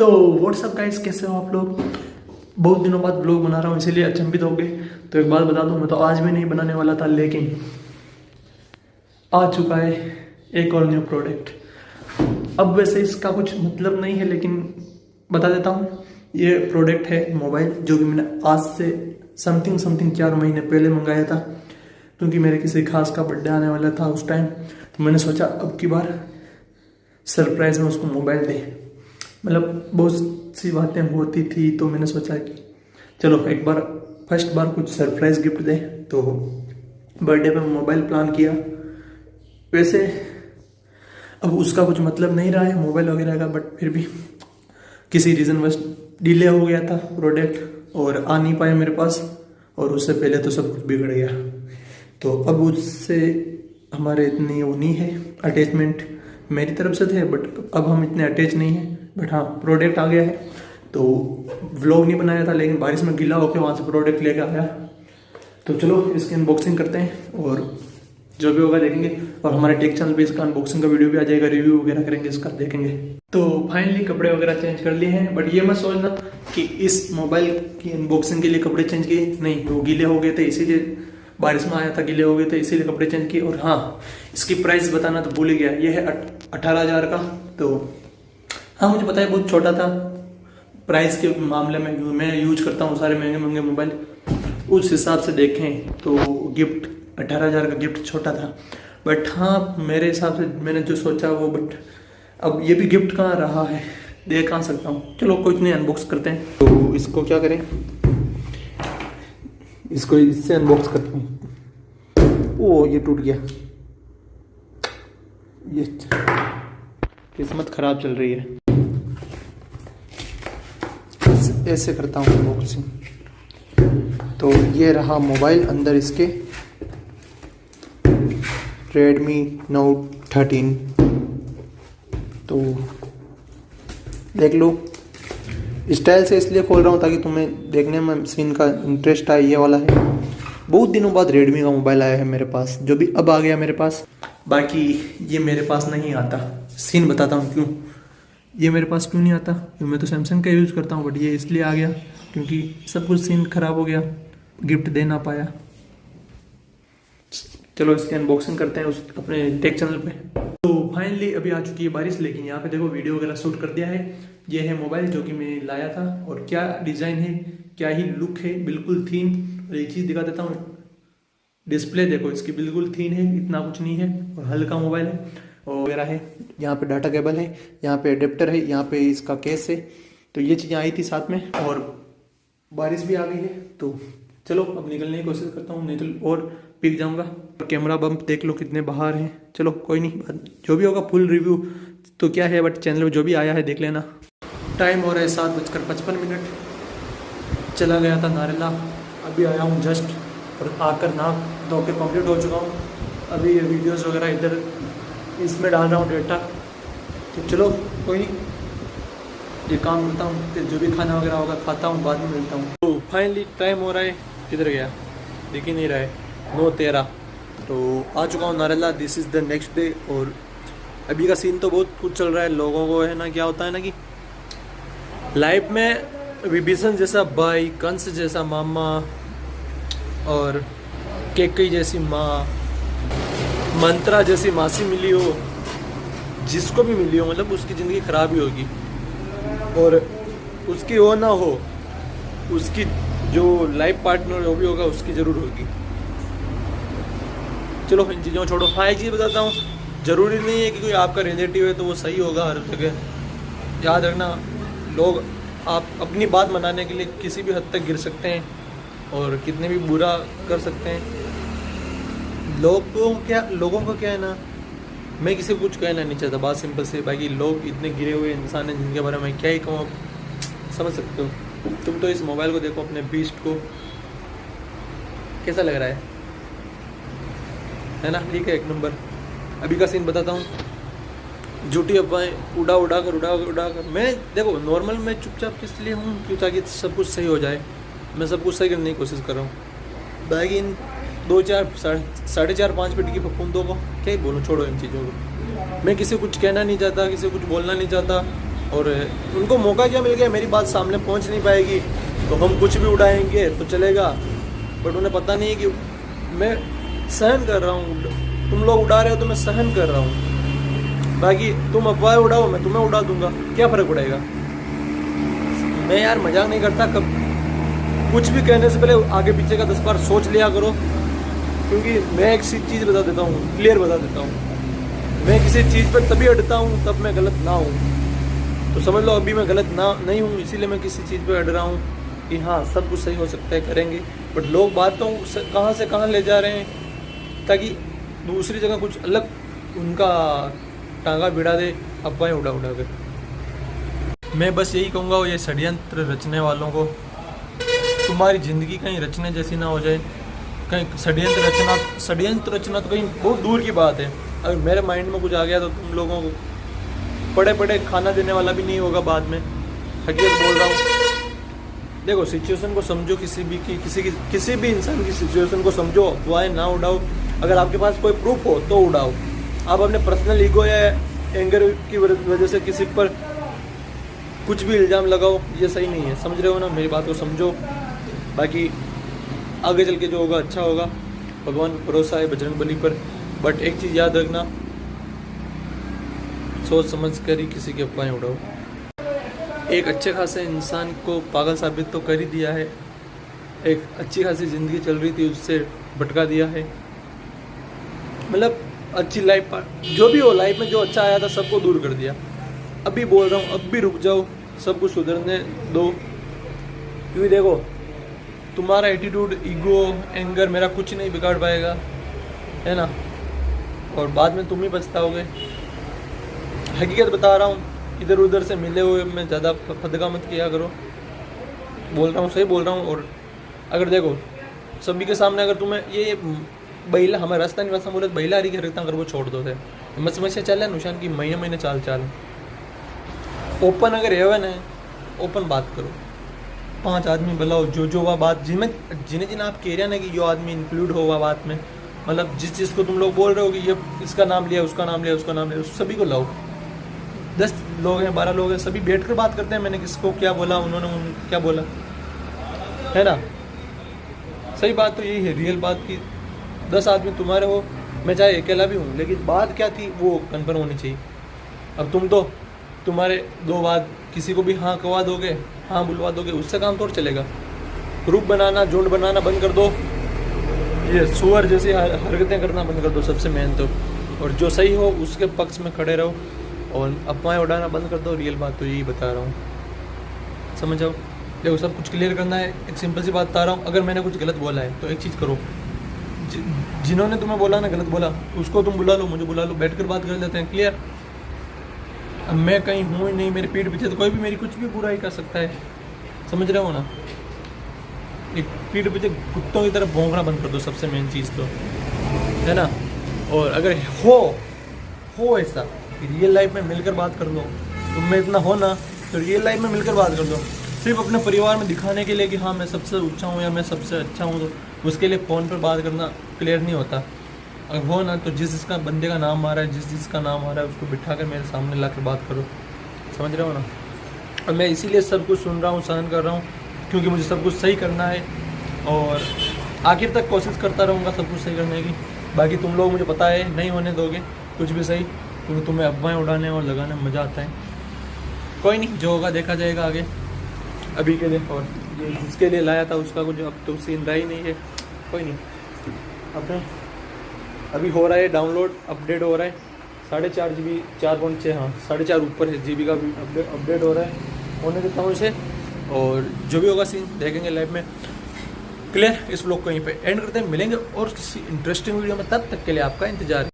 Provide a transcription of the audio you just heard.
तो WhatsApp guys, कैसे हो आप लोग। बहुत दिनों बाद ब्लॉग बना रहा हूँ, इसीलिए अचंभित हो गए। तो एक बात बता दूँ, मैं तो आज भी नहीं बनाने वाला था, लेकिन आ चुका है एक और न्यू प्रोडक्ट। अब वैसे इसका कुछ मतलब नहीं है, लेकिन बता देता हूँ। ये प्रोडक्ट है मोबाइल, जो कि मैंने आज से समथिंग 4 महीने पहले मंगाया था, क्योंकि मेरे किसी खास का बर्थडे आने वाला था उस टाइम। तो मैंने सोचा अब की बार सरप्राइज में उसको मोबाइल दे। मतलब बहुत सी बातें होती थी, तो मैंने सोचा कि चलो एक बार फर्स्ट बार कुछ सरप्राइज गिफ्ट दे। तो बर्थडे पे मोबाइल प्लान किया। वैसे अब उसका कुछ मतलब नहीं रहा है मोबाइल वगैरह का, बट फिर भी किसी रीज़न बस डिले हो गया था प्रोडक्ट और आ नहीं पाया मेरे पास। और उससे पहले तो सब कुछ बिगड़ गया। तो अब उससे हमारे इतनी वो नहीं है अटैचमेंट, मेरी तरफ से थे, बट अब हम इतने अटैच नहीं हैं। बट हाँ, प्रोडक्ट आ गया है। तो व्लॉग नहीं बनाया था, लेकिन बारिश में गीला होकर वहाँ से प्रोडक्ट लेकर आया। तो चलो इसकी अनबॉक्सिंग करते हैं और जो भी होगा देखेंगे। और हमारे टेक चैनल पे इसका अनबॉक्सिंग का वीडियो भी आ जाएगा, रिव्यू वगैरह करेंगे इसका, देखेंगे। तो फाइनली कपड़े वगैरह चेंज कर लिए हैं, बट ये मत सोचना कि इस मोबाइल की अनबॉक्सिंग के लिए कपड़े चेंज किए, नहीं। वो गीले हो गए थे, इसीलिए बारिश में आया था, गीले हो गए थे, इसीलिए कपड़े चेंज किए। और हाँ, इसकी प्राइस बताना तो भूल ही गया, ये है 18,000 का। तो हाँ, मुझे पता है बहुत छोटा था प्राइस के मामले में, मैं यूज करता हूँ सारे महंगे महंगे मोबाइल। उस हिसाब से देखें तो गिफ्ट 18,000 का गिफ्ट छोटा था। बट हाँ, मेरे हिसाब से मैंने जो सोचा वो, बट अब ये भी गिफ्ट कहाँ रहा है, दे कहाँ सकता हूँ। चलो कुछ नहीं, अनबॉक्स करते हैं। तो इसको क्या करें, इसको इससे अनबॉक्स करते हैं। ओ, ये टूट गया, ये किस्मत खराब चल रही है। ऐसे करता हूँ अनबॉक्सिंग। तो ये रहा मोबाइल, अंदर इसके Redmi Note 13। तो देख लो, स्टाइल से इसलिए खोल रहा हूँ ताकि तुम्हें देखने में सीन का इंटरेस्ट आए। ये वाला है, बहुत दिनों बाद रेडमी का मोबाइल आया है मेरे पास, जो भी अब आ गया मेरे पास। बाकी ये मेरे पास नहीं आता। सीन बताता हूँ क्यों ये मेरे पास क्यों नहीं आता। मैं तो सैमसंग का यूज़ करता हूँ, बट ये इसलिए आ गया क्योंकि सब कुछ सीन ख़राब हो गया, गिफ्ट दे ना पाया। चलो इसकी अनबॉक्सिंग करते हैं उस अपने टेक चैनल पे। तो फाइनली अभी आ चुकी है बारिश, लेकिन यहाँ पे देखो वीडियो वगैरह शूट कर दिया है। ये है मोबाइल जो कि मैं लाया था, और क्या डिज़ाइन है, क्या ही लुक है, बिल्कुल थीन। और एक चीज़ दिखा देता हूँ, डिस्प्ले देखो इसकी बिल्कुल थीन है, इतना कुछ नहीं है, और हल्का मोबाइल है और वगैरह है। यहाँ पे डाटा केबल है, यहाँ पे अडेप्टर है, यहाँ पे इसका केस है। तो ये चीज़ें आई थी साथ में, और बारिश भी आ गई है। तो चलो अब निकलने की कोशिश करता हूँ, नहीं तो और पिक जाऊँगा। कैमरा बम्प देख लो कितने बाहर हैं। चलो कोई नहीं, जो भी होगा फुल रिव्यू तो क्या है, बट चैनल में जो भी आया है देख लेना। टाइम हो रहा है 7:55। चला गया था नारेला, अभी आया हूँ जस्ट, और आकर नाक धो के कम्प्लीट हो चुका हूँ। अभी वीडियोज़ वगैरह इधर इसमें डाल रहा हूँ डेटा। तो चलो कोई नहीं, ये काम करता हूँ, फिर जो भी खाना वगैरह होगा खाता हूँ, बाद में मिलता हूँ। तो फाइनली टाइम हो रहा है, किधर गया दिख ही नहीं रहा है, 9:13। तो आ चुका हूँ Narela, this is the next day. और अभी का सीन तो बहुत कुछ चल रहा है लोगों को, है ना। क्या होता है ना कि लाइफ में विभीषण जैसा भाई, कंस जैसा मामा, और केकई जैसी माँ, मंत्रा जैसी मासी मिली हो, जिसको भी मिली हो, मतलब उसकी ज़िंदगी ख़राब ही होगी। और उसकी वो ना हो, उसकी जो लाइफ पार्टनर जो भी होगा उसकी ज़रूर होगी। चलो इन चीज़ों छोड़ो। हाँ, एक चीज़ बताता हूँ, ज़रूरी नहीं है कि कोई आपका रिलेटिव है तो वो सही होगा हर जगह। याद रखना, लोग आप अपनी बात मनाने के लिए किसी भी हद तक गिर सकते हैं, और कितने भी बुरा कर सकते हैं। लोगों का क्या है ना, मैं किसी को कुछ कहना नहीं चाहता, बात सिंपल से। बाकी लोग इतने गिरे हुए इंसान हैं जिनके बारे में क्या ही कहूँ, समझ सकते हो। तुम तो इस मोबाइल को देखो, अपने बीस्ट को, कैसा लग रहा है ना। ठीक है, एक नंबर। अभी का सीन बताता हूँ, झूठी अफवाहें उड़ा कर मैं देखो नॉर्मल में चुपचाप किस लिए हूँ, क्यों, ताकि सब कुछ सही हो जाए। मैं सब कुछ सही करने की कोशिश कर रहा हूँ। बाकी इन 4.5-5 फीट की फफूंदों को क्या ही बोलूँ, छोड़ो इन चीज़ों को। मैं किसी को कुछ कहना नहीं चाहता, किसी को कुछ बोलना नहीं चाहता, और उनको मौका क्या मिल गया, मेरी बात सामने पहुंच नहीं पाएगी तो हम कुछ भी उड़ाएंगे तो चलेगा, बट उन्हें पता नहीं है कि मैं सहन कर रहा हूँ। तुम लोग उड़ा रहे हो तो मैं सहन कर रहा हूँ, बाकी तुम अफवाह उड़ाओ मैं तुम्हें उड़ा दूंगा, क्या फ़र्क पड़ेगा। मैं यार मजाक नहीं करता, कब कुछ भी कहने से पहले आगे पीछे का 10 बार सोच लिया करो, क्योंकि मैं एक सी चीज़ बता देता हूँ, क्लियर बता देता हूँ, मैं किसी चीज़ पर तभी अड़ता हूँ तब मैं गलत ना हूँ। तो समझ लो अभी मैं गलत ना नहीं हूँ, इसीलिए मैं किसी चीज़ पर अड़ रहा हूँ कि हाँ सब कुछ सही हो सकता है, करेंगे। बट लोग बातों कहाँ से कहाँ ले जा रहे हैं ताकि दूसरी जगह कुछ अलग उनका टांगा भिड़ा दे, अफवाहें उड़ा उड़ा कर। मैं बस यही कहूँगा ये षड्यंत्र रचने वालों को, तुम्हारी ज़िंदगी कहीं रचने जैसी ना हो जाए। कहीं षड्यंत्र रचना तो कहीं बहुत दूर की बात है, अगर मेरे माइंड में कुछ आ गया तो तुम लोगों को पड़े पड़े खाना देने वाला भी नहीं होगा बाद में। हकीकत बोल रहा हूँ। देखो सिचुएशन को समझो, किसी भी इंसान की सिचुएशन को समझो, अफवाहें ना उड़ाओ। अगर आपके पास कोई प्रूफ हो तो उड़ाओ। आप अपने पर्सनल ईगो या एंगर की वजह से किसी पर कुछ भी इल्ज़ाम लगाओ, ये सही नहीं है। समझ रहे हो ना, मेरी बात को समझो। बाकी आगे चल के जो होगा अच्छा होगा, भगवान भरोसा है बजरंगबली पर। बट एक चीज़ याद रखना, सोच समझ कर ही किसी की अफवाहें उड़ाओ। एक अच्छे खासे इंसान को पागल साबित तो कर ही दिया है, एक अच्छी खासी ज़िंदगी चल रही थी उससे भटका दिया है। मतलब अच्छी लाइफ पर जो भी हो, लाइफ में जो अच्छा आया था सबको दूर कर दिया। अभी बोल रहा हूँ, अब भी रुक जाओ, सब कुछ सुधरने दो। क्योंकि देखो तुम्हारा एटीट्यूड, ईगो, एंगर मेरा कुछ नहीं बिगाड़ पाएगा, है ना। और बाद में तुम ही पछताओगे। हकीकत बता रहा हूँ, इधर उधर से मिले हुए में ज़्यादा फदगा मत किया करो। बोल रहा हूँ, सही बोल रहा हूँ। और अगर देखो सभी के सामने अगर तुम्हें ये बहिला हमारे रास्ता नहीं, बोले बहिला हरी करता अगर वो छोड़ दो थे मत समस्या चल है नुशान की महीने महीने चाल ओपन अगर एवन है, ओपन बात करो। 5 आदमी बुलाओ, जो वह बात जिन्हें आप कह रहे हैं ना कि जो आदमी इंक्लूड हो वह बात में, मतलब जिस चीज़ को तुम लोग बोल रहे हो कि ये इसका नाम लिया, उसका नाम लिया, उसका नाम लिया, उस सभी को लाओ। 10 लोग हैं, 12 लोग हैं, सभी बैठ कर बात करते हैं, मैंने किसको क्या बोला, उन्होंने क्या बोला, है ना। सही बात तो यही है, रियल बात की 10 आदमी तुम्हारे हो, मैं चाहे अकेला भी हूँ, लेकिन बात क्या थी वो कन्फर्म होनी चाहिए। अब तुम तो तुम्हारे 2 बात किसी को भी हाँ कहवा दोगे, हाँ बुलवा दोगे, उससे काम थोड़ा चलेगा। ग्रुप बनाना, झुंड बनाना बंद कर दो, ये सुअर जैसी हरकतें करना बंद कर दो सबसे मेन तो। और जो सही हो उसके पक्ष में खड़े रहो और अफवाहें उड़ाना बंद कर दो। रियल बात तो यही बता रहा हूँ, समझ जाओ। देखो सब कुछ क्लियर करना है, एक सिंपल सी बात बता रहा हूँ। अगर मैंने कुछ गलत बोला है तो एक चीज़ करो, जिन्होंने तुम्हें बोला ना गलत बोला, उसको तुम बुला लो, मुझे बुला लो, बैठ कर बात कर लेते हैं, क्लियर। अब मैं कहीं हूँ ही नहीं, मेरे पीठ पीछे तो कोई भी मेरी कुछ भी बुराई कर सकता है, समझ रहे हो ना। एक पीठ पीछे कुत्तों की तरफ भौंकना बंद कर दो, सबसे मेन चीज़ तो, है ना। और अगर हो ऐसा रियल लाइफ में मिलकर बात कर लो, तुम में इतना हो ना तो रियल लाइफ में मिलकर बात कर लो। सिर्फ अपने परिवार में दिखाने के लिए कि हाँ मैं सबसे ऊंचा हूँ या मैं सबसे अच्छा हूँ, तो उसके लिए फ़ोन पर बात करना क्लियर नहीं होता। अगर हो ना तो जिसका बंदे का नाम आ रहा है, जिसका नाम आ रहा है उसको बिठा कर मेरे सामने ला कर बात करो, समझ रहे हो ना। और मैं इसीलिए सब कुछ सुन रहा हूँ, सहन कर रहा हूँ, क्योंकि मुझे सब कुछ सही करना है और आखिर तक कोशिश करता रहूँगा सब कुछ सही करने की। बाकी तुम लोग मुझे पता है नहीं होने दोगे कुछ भी सही, क्योंकि तुम्हें अफवाहें उड़ाने और लगाने में मज़ा आता है। कोई नहीं, जो होगा देखा जाएगा आगे, अभी के लिए। और ये जिसके लिए लाया था उसका कुछ अब तो सीन रहा ही नहीं है, कोई नहीं। अपने अभी हो रहा है डाउनलोड, अपडेट हो रहा है 4.5 GB, 4.6, हाँ 4.5 ऊपर है GB का भी अपडेट हो रहा है, होने देता हूँ इसे। और जो भी होगा सीन देखेंगे लाइव में, क्लियर। इस व्लॉग को यहीं पे एंड करते हैं, मिलेंगे और किसी इंटरेस्टिंग वीडियो में, तब तक के लिए आपका इंतजार है।